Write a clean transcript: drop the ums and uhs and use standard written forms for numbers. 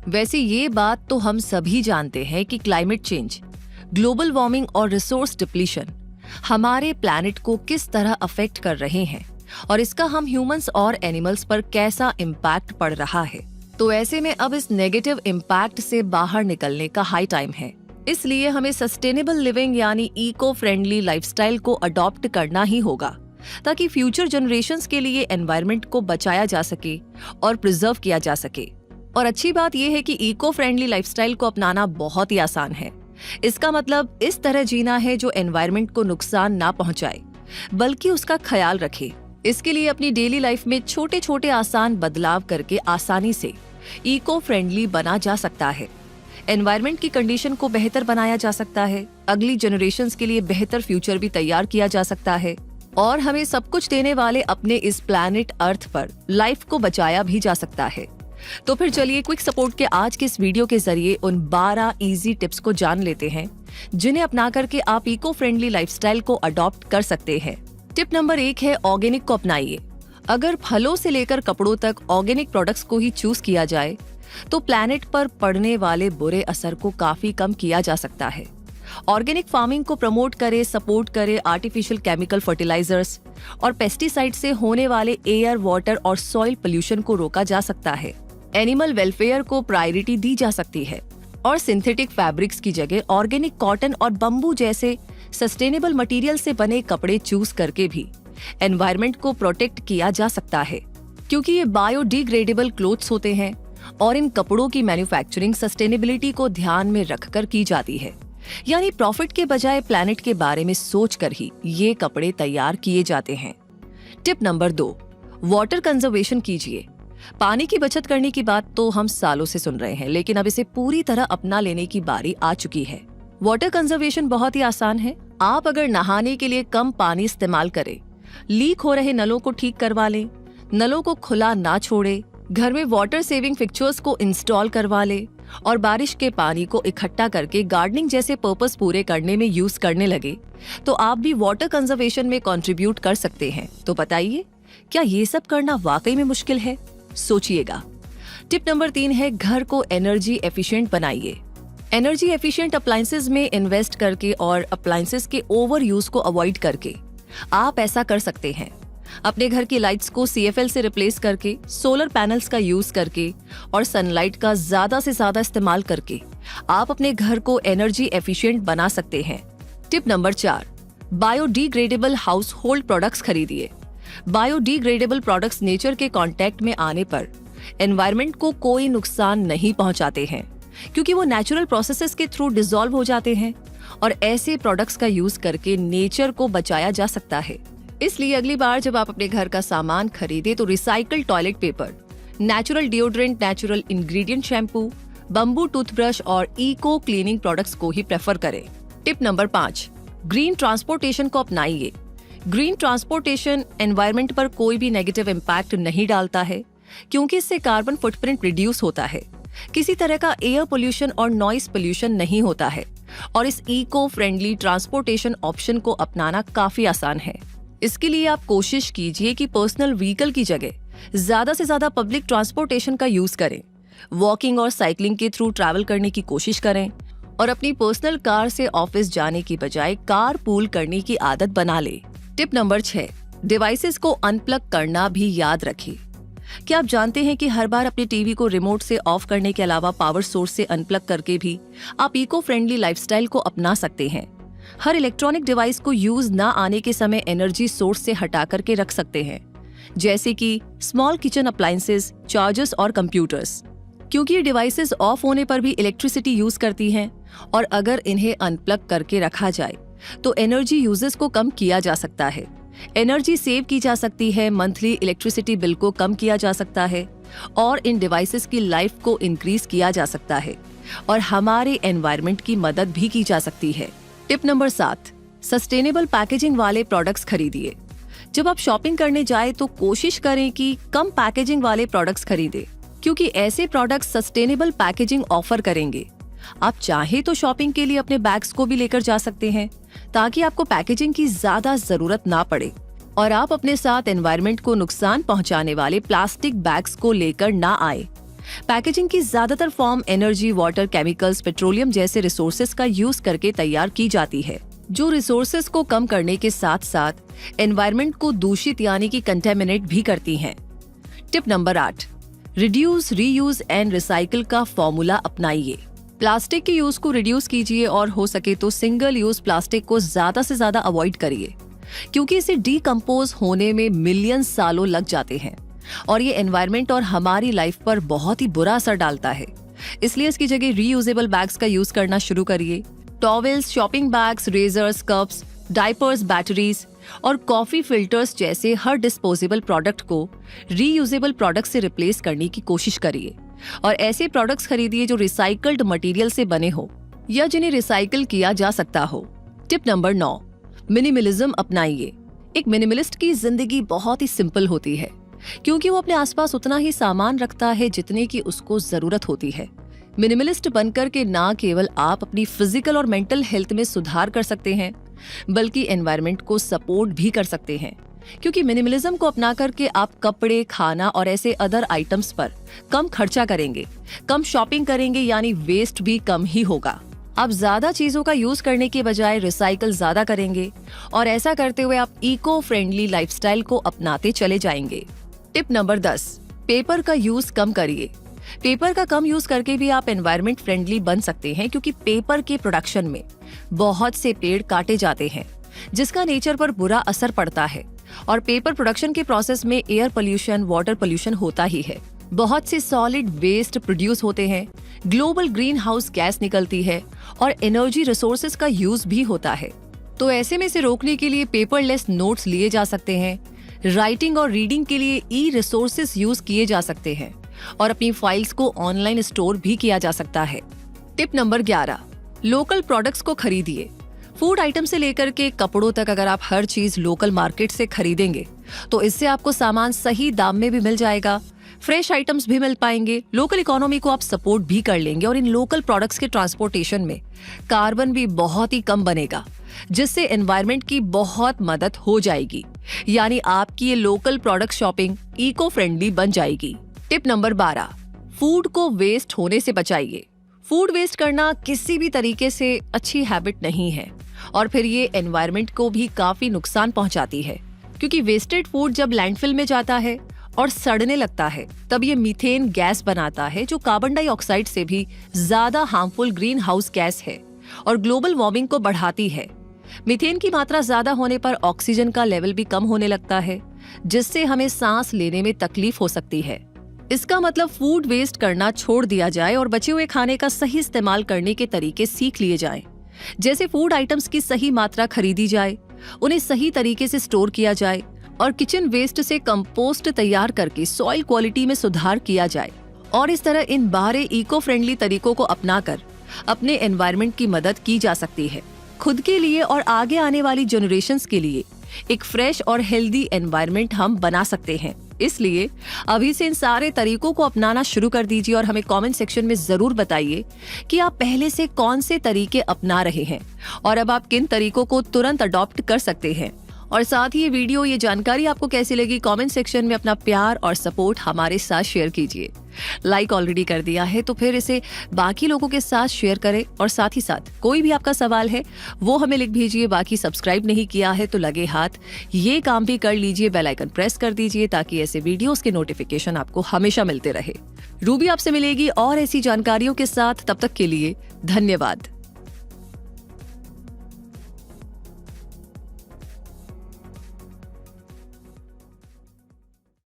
वैसे ये बात तो हम सभी जानते हैं कि क्लाइमेट चेंज, ग्लोबल वार्मिंग और रिसोर्स डिप्लीशन हमारे प्लैनेट को किस तरह अफेक्ट कर रहे हैं और इसका हम ह्यूमंस और एनिमल्स पर कैसा इम्पैक्ट पड़ रहा है। तो ऐसे में अब इस नेगेटिव इम्पैक्ट से बाहर निकलने का हाई टाइम है। इसलिए हमें सस्टेनेबल लिविंग यानी इको फ्रेंडली लाइफस्टाइल को अडॉप्ट करना ही होगा, ताकि फ्यूचर जनरेशंस के लिए एनवायरनमेंट को बचाया जा सके और प्रिजर्व किया जा सके। और अच्छी बात यह है कि इको फ्रेंडली लाइफस्टाइल को अपनाना बहुत ही आसान है। इसका मतलब इस तरह जीना है जो एनवायरनमेंट को नुकसान ना पहुंचाए, बल्कि उसका ख्याल रखे। इसके लिए अपनी डेली लाइफ में छोटे छोटे आसान बदलाव करके आसानी से इको फ्रेंडली बना जा सकता है। एनवायरनमेंट की कंडीशन को बेहतर बनाया जा सकता है, अगली जनरेशंस के लिए बेहतर फ्यूचर भी तैयार किया जा सकता है और हमें सब कुछ देने वाले अपने इस प्लैनेट अर्थ पर लाइफ को बचाया भी जा सकता है। तो फिर चलिए क्विक सपोर्ट के आज के इस वीडियो के जरिए उन 12 इजी टिप्स को जान लेते हैं, जिन्हें अपना करके आप इको फ्रेंडली लाइफस्टाइल को अडॉप्ट कर सकते हैं। टिप नंबर 1 है ऑर्गेनिक को अपनाइए। अगर फलों से लेकर कपड़ों तक ऑर्गेनिक प्रोडक्ट्स को ही चूज किया जाए तो प्लैनेट पर पड़ने वाले बुरे असर को काफी कम किया जा सकता है। ऑर्गेनिक फार्मिंग को प्रमोट करे, सपोर्ट करे, आर्टिफिशियल केमिकल फर्टिलाइजर्स और पेस्टिसाइड से होने वाले एयर, वाटर और सॉइल पोल्यूशन को रोका जा सकता है। एनिमल वेलफेयर को प्रायोरिटी दी जा सकती है और सिंथेटिक फैब्रिक्स की जगह ऑर्गेनिक कॉटन और बम्बू जैसे सस्टेनेबल मटेरियल से बने कपड़े चूज करके भी एनवायरनमेंट को प्रोटेक्ट किया जा सकता है, क्योंकि ये बायोडिग्रेडेबल क्लोथ्स होते हैं और इन कपड़ों की मैन्युफैक्चरिंग सस्टेनेबिलिटी को ध्यान में रखकर की जाती है। यानी प्रॉफिट के बजाय प्लैनेट के बारे में सोचकर ही ये कपड़े तैयार किए जाते हैं। टिप नंबर 2, वाटर कंजर्वेशन कीजिए। पानी की बचत करने की बात तो हम सालों से सुन रहे हैं, लेकिन अब इसे पूरी तरह अपना लेने की बारी आ चुकी है। वाटर कंजर्वेशन बहुत ही आसान है। आप अगर नहाने के लिए कम पानी इस्तेमाल करें, लीक हो रहे नलों को ठीक करवा लें, नलों को खुला ना छोड़े, घर में वाटर सेविंग फिक्चर्स को इंस्टॉल करवा ले और बारिश के पानी को इकट्ठा करके गार्डनिंग जैसे पर्पस पूरे करने में यूज करने लगे, तो आप भी वाटर कंजर्वेशन में कंट्रीब्यूट कर सकते हैं। तो बताइए, क्या ये सब करना वाकई में मुश्किल है? सोचिएगा। टिप नंबर 3 है घर को एनर्जी एफिशिएंट बनाइए। एनर्जी एफिशिएंट अप्लायंसेस में इन्वेस्ट करके और अप्लायंसेस के ओवर यूज को अवॉइड करके आप ऐसा कर सकते हैं। अपने घर की लाइट्स को CFL से रिप्लेस करके, सोलर पैनल्स का यूज करके और सनलाइट का ज्यादा से ज्यादा इस्तेमाल करके आप अपने घर को एनर्जी एफिशिएंट बना सकते हैं। Tip number 4, biodegradable house hold products खरीदिए। बायोडिग्रेडेबल प्रोडक्ट्स नेचर के कांटेक्ट में आने पर एनवायरनमेंट को कोई नुकसान नहीं पहुंचाते हैं, क्योंकि वो नेचुरल प्रोसेसेस के थ्रू डिसॉल्व हो जाते हैं और ऐसे प्रोडक्ट्स का यूज करके नेचर को बचाया जा सकता है। इसलिए अगली बार जब आप अपने घर का सामान खरीदे तो recycle toilet paper, natural deodorant, natural ingredient shampoo, bamboo toothbrush और इको क्लीनिंग प्रोडक्ट्स को ही प्रेफर करें। टिप नंबर 5, ग्रीन ट्रांसपोर्टेशन को अपनाइए। ग्रीन ट्रांसपोर्टेशन एनवायरनमेंट पर कोई भी नेगेटिव इम्पैक्ट नहीं डालता है, क्योंकि इससे कार्बन फुटप्रिंट रिड्यूस होता है, किसी तरह का एयर पोल्यूशन और नॉइस पोल्यूशन नहीं होता है और इस इको फ्रेंडली ट्रांसपोर्टेशन ऑप्शन को अपनाना काफी आसान है। इसके लिए आप कोशिश कीजिए कि पर्सनल व्हीकल की जगह ज्यादा से ज्यादा पब्लिक ट्रांसपोर्टेशन का यूज करें, वॉकिंग और साइकिलिंग के थ्रू ट्रैवल करने की कोशिश करें और अपनी पर्सनल कार से ऑफिस जाने की बजाय कार पूल करने की आदत बना ले। टिप नंबर 6, डिवाइसेस को अनप्लग करना भी याद रखें। क्या आप जानते हैं कि हर बार अपने टीवी को रिमोट से ऑफ करने के अलावा पावर सोर्स से अनप्लग करके भी आप इको फ्रेंडली लाइफस्टाइल को अपना सकते हैं। हर इलेक्ट्रॉनिक डिवाइस को यूज ना आने के समय एनर्जी सोर्स से हटा करके रख सकते हैं, जैसे कि स्मॉल किचन अप्लायंसेस, चार्जर्स और कंप्यूटर्स, क्योंकि ये डिवाइसेस ऑफ होने पर भी इलेक्ट्रिसिटी यूज करती हैं और अगर इन्हें अनप्लग करके रखा जाए तो एनर्जी यूजेस को कम किया जा सकता है, एनर्जी सेव की जा सकती है, मंथली इलेक्ट्रिसिटी बिल को कम किया जा सकता है और इन डिवाइसेस की लाइफ को इंक्रीज किया जा सकता है और हमारे एनवायरनमेंट की मदद भी की जा सकती है। टिप नंबर 7, सस्टेनेबल पैकेजिंग वाले प्रोडक्ट्स खरीदिए। जब आप शॉपिंग करने जाए तो कोशिश करें कि कम पैकेजिंग वाले प्रोडक्ट्स खरीदें, क्योंकि ऐसे प्रोडक्ट्स सस्टेनेबल पैकेजिंग ऑफर करेंगे। आप चाहे तो शॉपिंग के लिए अपने बैग्स को भी लेकर जा सकते हैं, ताकि आपको पैकेजिंग की ज्यादा जरूरत ना पड़े और आप अपने साथ एनवायरनमेंट को नुकसान पहुंचाने वाले प्लास्टिक बैग्स को लेकर ना आए। पैकेजिंग की ज्यादातर form energy, water, chemicals, petroleum जैसे रिसोर्सेज का यूज करके तैयार की जाती है, जो रिसोर्सेज को कम करने के साथ साथ एनवायरनमेंट को दूषित यानी कि कंटेमिनेट भी करती हैं। Tip number 8, reduce, reuse and recycle का फॉर्मूला अपनाइए। प्लास्टिक के यूज को रिड्यूस कीजिए और हो सके तो सिंगल यूज प्लास्टिक को ज्यादा से ज्यादा अवॉइड करिए, क्योंकि इसे डीकंपोज होने में मिलियन सालों लग जाते हैं और ये एनवायरनमेंट और हमारी लाइफ पर बहुत ही बुरा असर डालता है। इसलिए इसकी जगह रीयूजेबल बैग्स का यूज करना शुरू करिए। Towels, shopping bags, razors, cups, diapers, batteries और कॉफी फिल्टर्स जैसे हर डिस्पोजेबल प्रोडक्ट को रीयूजेबल प्रोडक्ट से रिप्लेस करने की कोशिश करिए और ऐसे प्रोडक्ट्स खरीदिए जो रिसाइकल्ड मटेरियल से बने हो या जिन्हें रिसाइकिल किया जा सकता हो। टिप नंबर 9, मिनिमलिज्म अपनाइए। एक मिनिमलिस्ट की जिंदगी बहुत ही सिंपल होती है, क्योंकि वो अपने आसपास उतना ही सामान रखता है जितने की उसको जरूरत होती है। मिनिमलिस्ट बनकर के ना केवल आप अपनी फिजिकल और मेंटल हेल्थ में सुधार कर सकते हैं, बल्कि एनवायरनमेंट को सपोर्ट भी कर सकते हैं, क्योंकि मिनिमलिज्म को अपना करके आप कपड़े, खाना और ऐसे अदर आइटम्स पर कम खर्चा करेंगे, कम शॉपिंग करेंगे, यानी वेस्ट भी कम ही होगा। आप ज्यादा चीजों का यूज करने के बजाय रिसाइकल ज्यादा करेंगे और ऐसा करते हुए आप इको फ्रेंडली लाइफस्टाइल को अपनाते चले जाएंगे। टिप नंबर 10, पेपर का यूज कम करिए। पेपर का कम यूज करके भी आप एनवायरनमेंट फ्रेंडली बन सकते हैं, क्योंकि पेपर के प्रोडक्शन में बहुत से पेड़ काटे जाते हैं, जिसका नेचर पर बुरा असर पड़ता है और पेपर प्रोडक्शन के प्रोसेस में एयर पोल्यूशन, वाटर पोल्यूशन होता ही है। बहुत से सॉलिड वेस्ट प्रोड्यूस होते हैं, ग्लोबल ग्रीन हाउस गैस निकलती है और एनर्जी रिसोर्सेज का यूज भी होता है। तो ऐसे में इसे रोकने के लिए पेपरलेस नोट्स लिए जा सकते हैं, राइटिंग और रीडिंग के लिए ई रिसोर्सेज यूज किए जा सकते हैं और अपनी फाइल्स को ऑनलाइन स्टोर भी किया जा सकता है। टिप नंबर 11, लोकल प्रोडक्ट्स को खरीदिए। फूड आइटम से लेकर के कपड़ों तक अगर आप हर चीज लोकल मार्केट से खरीदेंगे तो इससे आपको सामान सही दाम में भी मिल जाएगा, फ्रेश आइटम्स भी मिल पाएंगे, लोकल इकोनॉमी को आप सपोर्ट भी कर लेंगे और इन लोकल प्रोडक्ट्स के ट्रांसपोर्टेशन में कार्बन भी बहुत ही कम बनेगा, जिससे एनवायरनमेंट की बहुत मदद हो जाएगी। यानी आपकी ये local product shopping eco friendly बन जाएगी। टिप नंबर 12, फूड को वेस्ट होने से बचाइए। फूड वेस्ट करना किसी भी तरीके से अच्छी हैबिट नहीं है और फिर ये एनवायरनमेंट को भी काफी नुकसान पहुंचाती है, क्योंकि वेस्टेड फूड जब लैंडफिल में जाता है और सड़ने लगता है तब ये मीथेन गैस बनाता है, जो कार्बन डाइऑक्साइड से भी ज्यादा हार्मफुल ग्रीन हाउस गैस है और ग्लोबल वार्मिंग को बढ़ाती है। मीथेन की मात्रा ज्यादा होने पर ऑक्सीजन का लेवल भी कम होने लगता है, जिससे हमें सांस लेने में तकलीफ हो सकती है। इसका मतलब फूड वेस्ट करना छोड़ दिया जाए और बचे हुए खाने का सही इस्तेमाल करने के तरीके सीख लिए जाएं। जैसे फूड आइटम्स की सही मात्रा खरीदी जाए, उन्हें सही तरीके से स्टोर किया जाए और किचन वेस्ट से कंपोस्ट तैयार करके सॉइल क्वालिटी में सुधार किया जाए। और इस तरह इन 12 इको फ्रेंडली तरीकों को अपनाकर अपने एनवायरनमेंट की मदद की जा सकती है। खुद के लिए और आगे आने वाली जनरेशन्स के लिए एक फ्रेश और हेल्दी एनवायरनमेंट हम बना सकते हैं। इसलिए अभी से इन सारे तरीकों को अपनाना शुरू कर दीजिए और हमें कमेंट सेक्शन में जरूर बताइए कि आप पहले से कौन से तरीके अपना रहे हैं और अब आप किन तरीकों को तुरंत अडॉप्ट कर सकते हैं। और साथ ही ये वीडियो, ये जानकारी आपको कैसी लगी, कमेंट सेक्शन में अपना प्यार और सपोर्ट हमारे साथ शेयर कीजिए। लाइक ऑलरेडी कर दिया है तो फिर इसे बाकी लोगों के साथ शेयर करें और साथ ही साथ कोई भी आपका सवाल है वो हमें लिख भेजिए। बाकी सब्सक्राइब नहीं किया है तो लगे हाथ ये काम भी कर लीजिए, बेल आइकन प्रेस कर दीजिए ताकि ऐसे वीडियोस के नोटिफिकेशन आपको हमेशा मिलते रहे। रूबी आपसे मिलेगी और ऐसी जानकारियों के साथ, तब तक के लिए धन्यवाद।